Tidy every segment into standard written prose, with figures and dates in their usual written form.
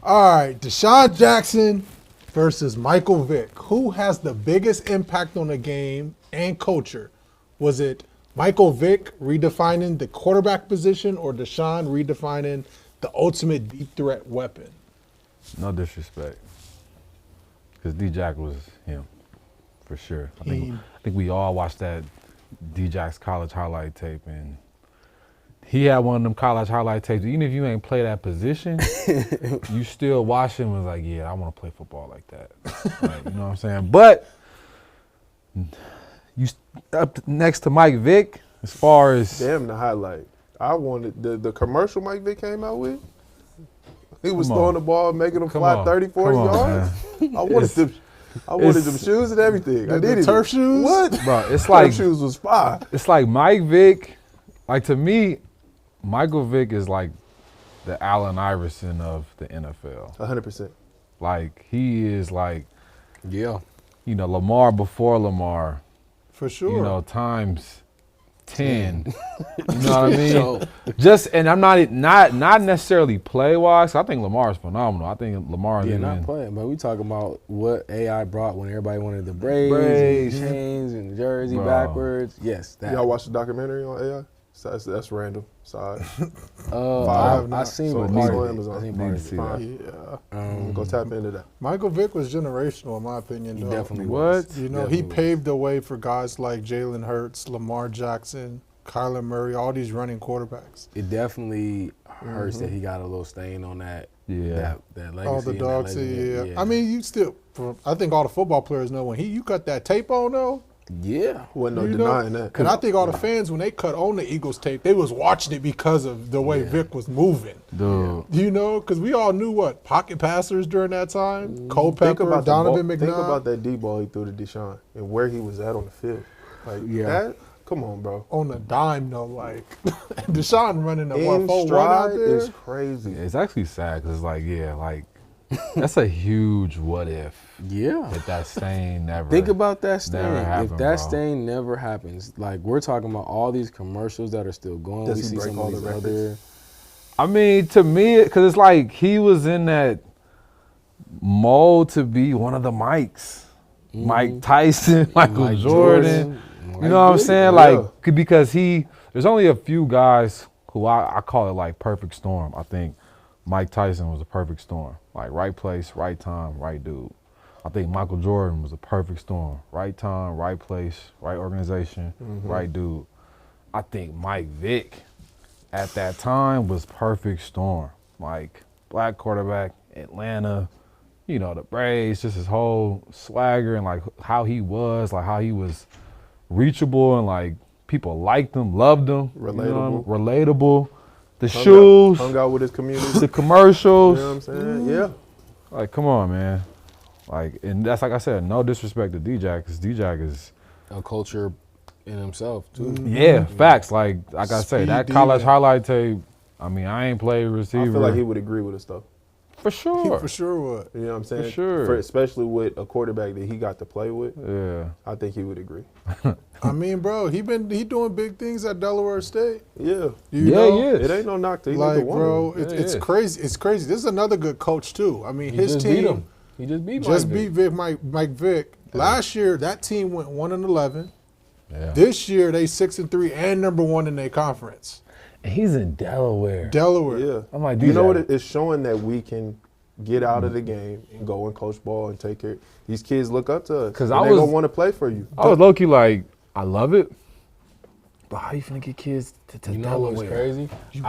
All right, DeSean Jackson versus Michael Vick. Who has the biggest impact on the game and culture? Was it Michael Vick redefining the quarterback position or DeSean redefining the ultimate deep threat weapon? No disrespect, because DJack was him, for sure. I think we all watched that DJack's college highlight tape, and he had one of them college highlight tapes. Even if you ain't play that position, you still watch him and was like, yeah, I want to play football like that. Like, you know what I'm saying? But you up next to Mike Vick, as far as Damn the highlight. I wanted the commercial Mike Vick came out with. He was throwing the ball, making them fly 30, 40 yards. I wanted them shoes and everything. I needed the turf shoes? What? bro, it's like Turf shoes was fire. it's like Mike Vick. Like, to me, Michael Vick is like the Allen Iverson of the NFL. 100%. Like, he is like, Yeah. you know, Lamar before Lamar. For sure. You know, times 10. You know what I mean? Just, and I'm not necessarily play wise. I think Lamar is phenomenal. I think Lamar is Not playing, but we talking about what AI brought when everybody wanted the braids and chains and the jersey backwards. Yes, that. Y'all watch the documentary on AI? That's random. Side. I seen So what it's part on of it. Amazon. I seen Need part to of see it. that. Yeah. Go tap into that. Michael Vick was generational, in my opinion. He though. definitely What? was. You know, he paved the way for guys like Jalen Hurts, Lamar Jackson, Kyler Murray, all these running quarterbacks. It definitely hurts that he got a little stain on that. Yeah. That legacy. All the and that dogs, legacy. yeah. I mean, you still, I think all the football players know when you cut that tape on, though. Yeah. Wasn't no You denying know? that. And I think all the fans, when they cut on the Eagles tape, they was watching it because of the way Vic was moving. Dude. You know, because we all knew what pocket passers during that time. Culpepper, Think about Donovan McNabb. Think about that D ball he threw to DeSean and where he was at on the field. Like that. Come on, bro. On a dime, though, like DeSean running a In 1-4-1 out stride there. is crazy. It's actually sad because, like, yeah, like, that's a huge what if. Yeah. If that stain never. Think about that stain. never happened, If that bro. stain never happens, like we're talking about all these commercials that are still going. Does we he see break some all of the these records? other. I mean, to me, because it's like he was in that mold to be one of the Mikes. Mike Tyson, Michael Mike Jordan. Jordan. You know what I'm saying? Yeah. Like, because there's only a few guys who I call it like perfect storm. I think Mike Tyson was a perfect storm. Like, right place, right time, right dude. I think Michael Jordan was a perfect storm. Right time, right place, right organization, right dude. I think Mike Vick at that time was perfect storm. Like, black quarterback, Atlanta, you know, the Braves, just his whole swagger and like how he was reachable and like people liked him, loved him. Relatable. You know, relatable. The Hung shoes, hung out with his community. the commercials. You know what I'm saying? Yeah. Like, come on, man. Like, and that's like I said, no disrespect to DJack, because DJack is, A culture in himself too. yeah, facts. Like I say, Speed that college diva. highlight tape, I mean, I ain't played receiver. I feel like he would agree with us though. for He sure. for sure would. You know what I'm saying? sure. Especially with a quarterback that he got to play with. Yeah. I think he would agree. I mean, bro, he doing big things at Delaware State. Yeah. You know? yeah. It ain't no knock to either Like, one. bro, Yeah, it's yeah. crazy. It's crazy. This is another good coach too. I mean, He his just beat team him. He just beat just Mike beat Vick. Mike Vick. Last year, that team went 1-11. Yeah. This year, they 6-3 and number 1 in their conference. And he's in Delaware. Delaware. Yeah. I'm like, you know DJ. what? It's showing that we can get out of the game and go and coach ball and take care. These kids look up to us. 'Cause and I they was- gonna want to play for you. I was low-key like, I love it, but how you finna get kids to You know Delaware? what's crazy? You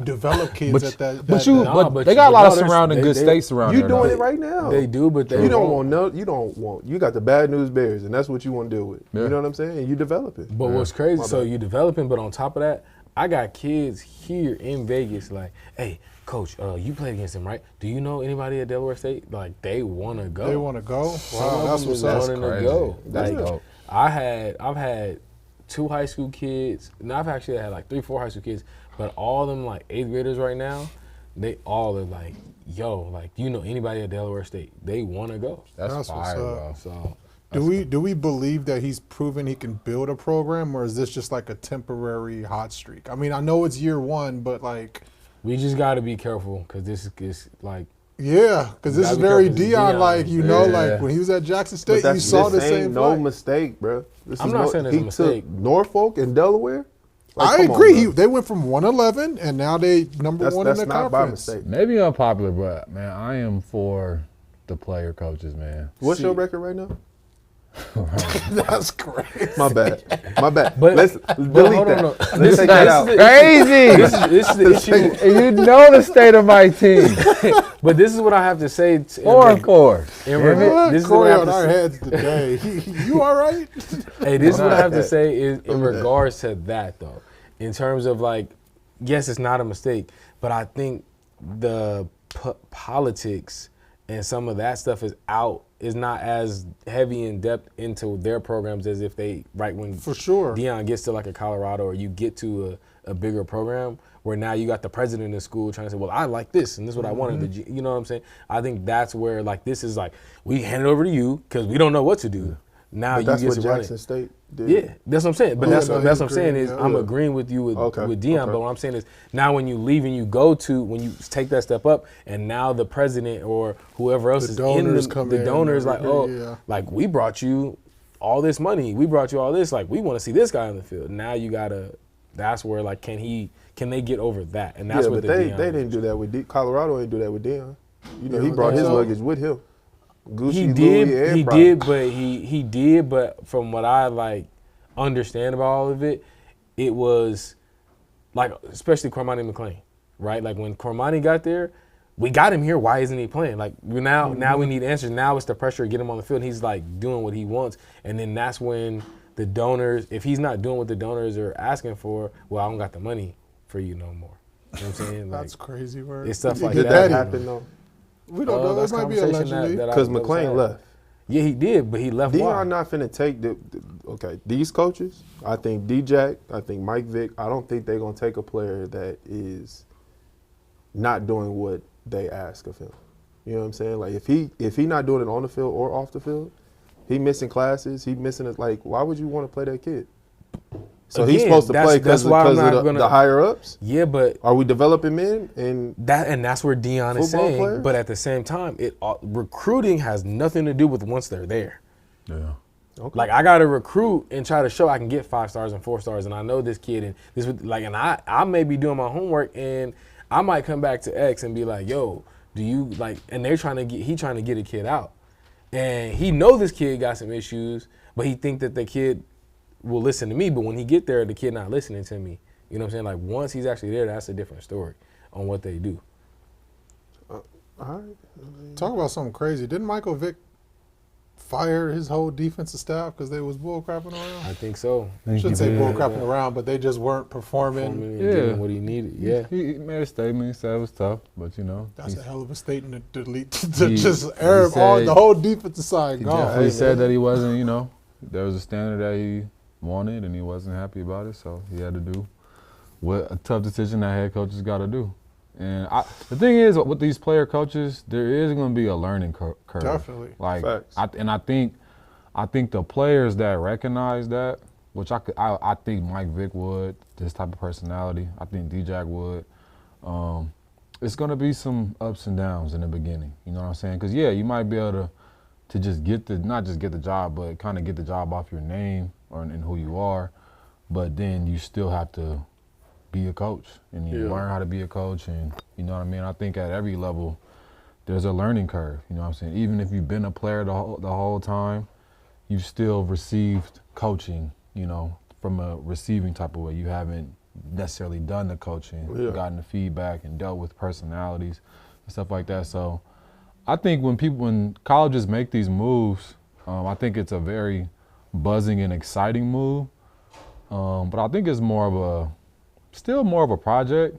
develop kids But, at that. but you, that- but but they you- got a lot of but no, surrounding good they- states around You there. doing though. it right now. They do, but they You don't won't. want no. You don't want. You got the bad news bears, and that's what you want to deal with. Yeah. You know what I'm saying? And you develop it. But what's crazy, My so bad. you developing, but on top of that, I got kids here in Vegas like, hey, coach, you played against him, right? Do you know anybody at Delaware State? Like, they want to go. they want to go. Some Wow, of that's them what's is up. wanting to crazy. go. That's Like, dope. I've had 2 high school kids. And I've actually had like 3, 4 high school kids, but all of them like 8th graders right now. They all are like, yo, like, do you know anybody at Delaware State? They want to go. That's That's what's fire, up. bro. So Do we believe that he's proven he can build a program, or is this just like a temporary hot streak? I mean, I know it's year 1, but like, we just got to be careful because this is like Yeah, because this Gotta is be very careful, it's Deion, Deion. like, you know, Yeah. like when he was at Jackson But State, you saw the this same ain't no play. mistake, bro. This I'm is not saying it's a mistake. Took Norfolk and Delaware. Like, I come on, agree. bro. They went from 111, and now they number That's one in the not by conference. mistake. Maybe unpopular, but man, I am for the player coaches, man. What's your record right now? That's crazy. My bad. My bad. But- Let's but delete hold that. on, no. Let's take that out. Crazy. This is the issue. And you know the state of my team. But this is what I have to say. Of course. This is what Corey I have on to our say. heads today. You all right? Hey, this is what I have to say is in Look at that. regards to that though. In terms of like, yes, it's not a mistake, but I think the politics and some of that stuff is not as heavy in depth into their programs as if they when For sure. Deion gets to like a Colorado or you get to a bigger program where now you got the president of school trying to say, well, I like this and this is what I wanted. You know what I'm saying? I think that's where like this is like we hand it over to you because we don't know what to do. Now But you that's get what to run Jackson it. State did. Yeah, that's what I'm saying. But Oh, that's no, what I'm he's saying is agreeing, I'm yeah. agreeing with you with Okay, Deion. okay. But what I'm saying is now when you leave and you go to when you take that step up and now the president or whoever else The is donors in come the in donors over like here, oh yeah. like we brought you all this money, we brought you all this, like we want to see this guy on the field. Now you gotta. That's where like can they get over that? And that's Yeah, what but the they Deion didn't do that with Colorado. Ain't do that with Deion. You know, You he don't brought think his so? luggage with him. Gucci, He Louis, did, and he Prada. did, but he did, but from what I like understand about all of it, it was like especially Cormani McClain, right? Like when Cormani got there, we got him here. Why isn't he playing? Like now we need answers. Now it's the pressure to get him on the field. He's like doing what he wants, and then that's when the donors, if he's not doing what the donors are asking for, well, I don't got the money for you no more. You know what I'm saying? Like, That's crazy word. it's stuff like Did that. that happen though? We don't know. That's It might be conversation allegedly. that I- Because that was McClain had. left. Yeah, he did, but he left. Why? Deion not finna take okay, these coaches, I think DJack, I think Mike Vick, I don't think they're gonna take a player that is not doing what they ask of him. You know what I'm saying? Like if he not doing it on the field or off the field, he missing classes, he missing it. Like why would you want to play that kid? So he's Again, supposed to play that's because why I'm of not gonna- the higher ups. Yeah, but Are we developing men? And that's where Deion is Football saying. players? But at the same time, recruiting has nothing to do with once they're there. Yeah. okay. Like I gotta recruit and try to show I can get 5 stars and 4 stars, and I know this kid and this would like, and I may be doing my homework and I might come back to X and be like, yo, do you like? And he trying to get a kid out, and he know this kid got some issues, but he think that the kid will listen to me. But when he get there, the kid not listening to me. You know what I'm saying? Like once he's actually there, that's a different story on what they do. all right. Talk about something crazy. Didn't Michael Vick fire his whole defensive staff because they was bullcrapping around? I think so. Shouldn't say bullcrapping around, but they just weren't performing. And Yeah. getting what he needed. Yeah. He made a statement. He said it was tough, but you know. That's a hell of a statement to delete, to He- just he air all said- the whole defensive side He gone. definitely said that he wasn't, you know, there was a standard that he wanted and he wasn't happy about it, so he had to do what a tough decision that head coaches got to do. And the thing is, with these player coaches, there is going to be a learning curve. Definitely. Like, Facts. I think the players that recognize that, which I think Mike Vick would, this type of personality, I think DJack would. It's going to be some ups and downs in the beginning. You know what I'm saying? Because yeah, you might be able to just not just get the job, but kind of get the job off your name and who you are. But then you still have to be a coach and you learn how to be a coach, and you know what I mean? I think at every level there's a learning curve, you know what I'm saying? Even if you've been a player the whole time, you've still received coaching, you know, from a receiving type of way. You haven't necessarily done the coaching, gotten the feedback and dealt with personalities and stuff like that. So I think when colleges make these moves, I think it's a very buzzing and exciting move. But I think it's still more of a project,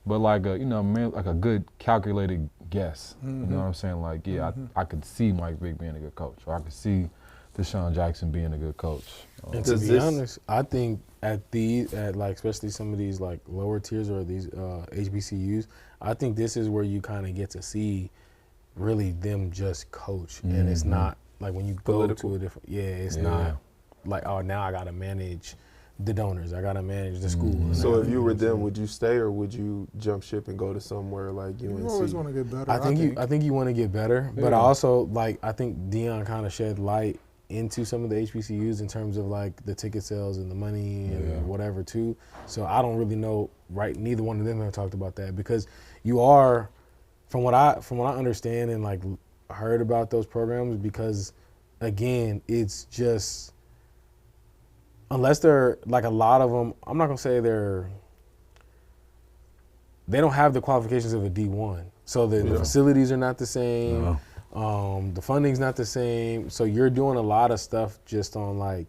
but like a good calculated guess. Mm-hmm. You know what I'm saying? Like, yeah, I could see Mike Vick being a good coach, or I could see DeSean Jackson being a good coach. And to be honest, I think at like especially some of these like lower tiers or these HBCUs, I think this is where you kind of get to see really them just coach, and it's not like when you go to a different. Yeah, it's not like, oh, now I gotta manage the donors. I gotta manage the school. and So if everything, you were know what I'm them, saying? would you stay or would you jump ship and go to somewhere like UNC? You always want to get better. I think you want to get better, but I also I think Deion kind of shed light into some of the HBCUs in terms of like the ticket sales and the money and whatever too. So I don't really know. Right, neither one of them have talked about that because you are, from what I understand and like heard about those programs. Because again, it's just unless they're like a lot of them. I'm not gonna say they don't have the qualifications of a D1. So the facilities are not the same. No. The funding's not the same. So you're doing a lot of stuff just on like,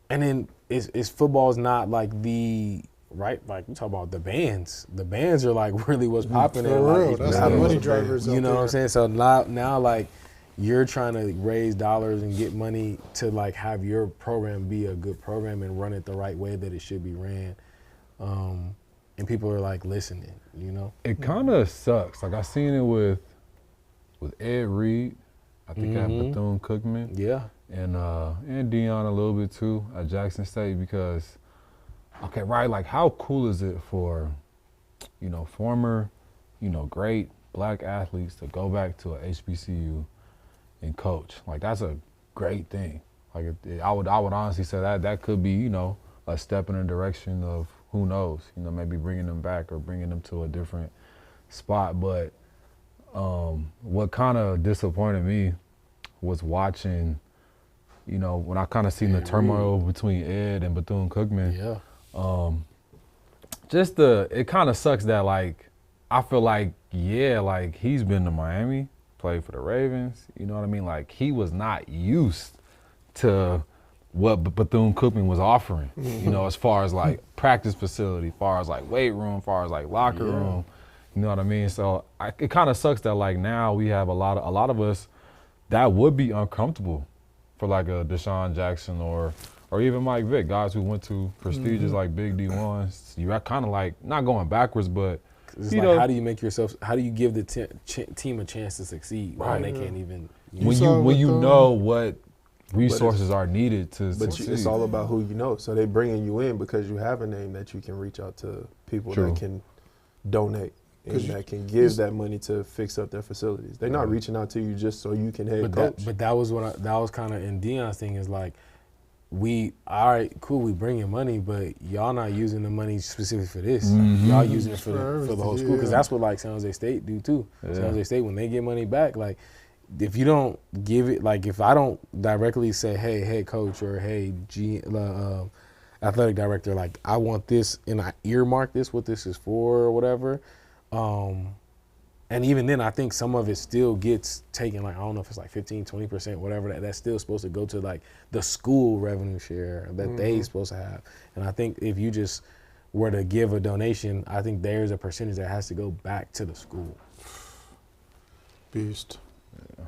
and then it's football is not like the, right? Like we talk about the bands. The bands are like really what's popping. For in real, like, that's the the money band. drivers. you know what I'm saying? So now like you're trying to raise dollars and get money to like have your program be a good program and run it the right way that it should be ran. And people are like listening, you know? It kind of sucks. Like I seen it with Ed Reed, I think at Bethune-Cookman. Yeah. And Deion a little bit too at Jackson State because, okay, right, like how cool is it for, former, great black athletes to go back to a HBCU and coach? Like that's a great thing. Like I would honestly say that could be, a step in the direction of who knows, maybe bringing them back or bringing them to a different spot. But what kind of disappointed me was watching, when I kind of seen the turmoil between Ed and Bethune-Cookman. Yeah. It kind of sucks that like, I feel like, like he's been to Miami, played for the Ravens, you know what I mean? Like he was not used to what Bethune-Cookman was offering, as far as like practice facility, as far as like weight room, as far as like locker room, you know what I mean? So it kind of sucks that like now we have a lot of us that would be uncomfortable for like a DeSean Jackson or even Mike Vick, guys who went to prestigious like big D1s. You're kind of like not going backwards, but it's like, how do you give the team a chance to succeed when they can't even? When you know what resources are needed to But succeed. it's all about who you know. So they bringing you in because you have a name that you can reach out to people that can donate and that can give that money to fix up their facilities. They're not reaching out to you just so you can head coach. But that was that was kind of in Deion's thing is like, all right, cool, we bring in money, but y'all not using the money specifically for this. Y'all using it for the whole school because that's what like San Jose State do too. San Jose State, when they get money back, like if you don't give it, like if I don't directly say, hey, head coach or hey, athletic director, like I want this and I earmark this, what this is for or whatever. And even then, I think some of it still gets taken, like, I don't know if it's like 15, 20%, whatever, that's still supposed to go to like the school revenue share that they supposed to have. And I think if you just were to give a donation, I think there's a percentage that has to go back to the school. Beast. Yeah.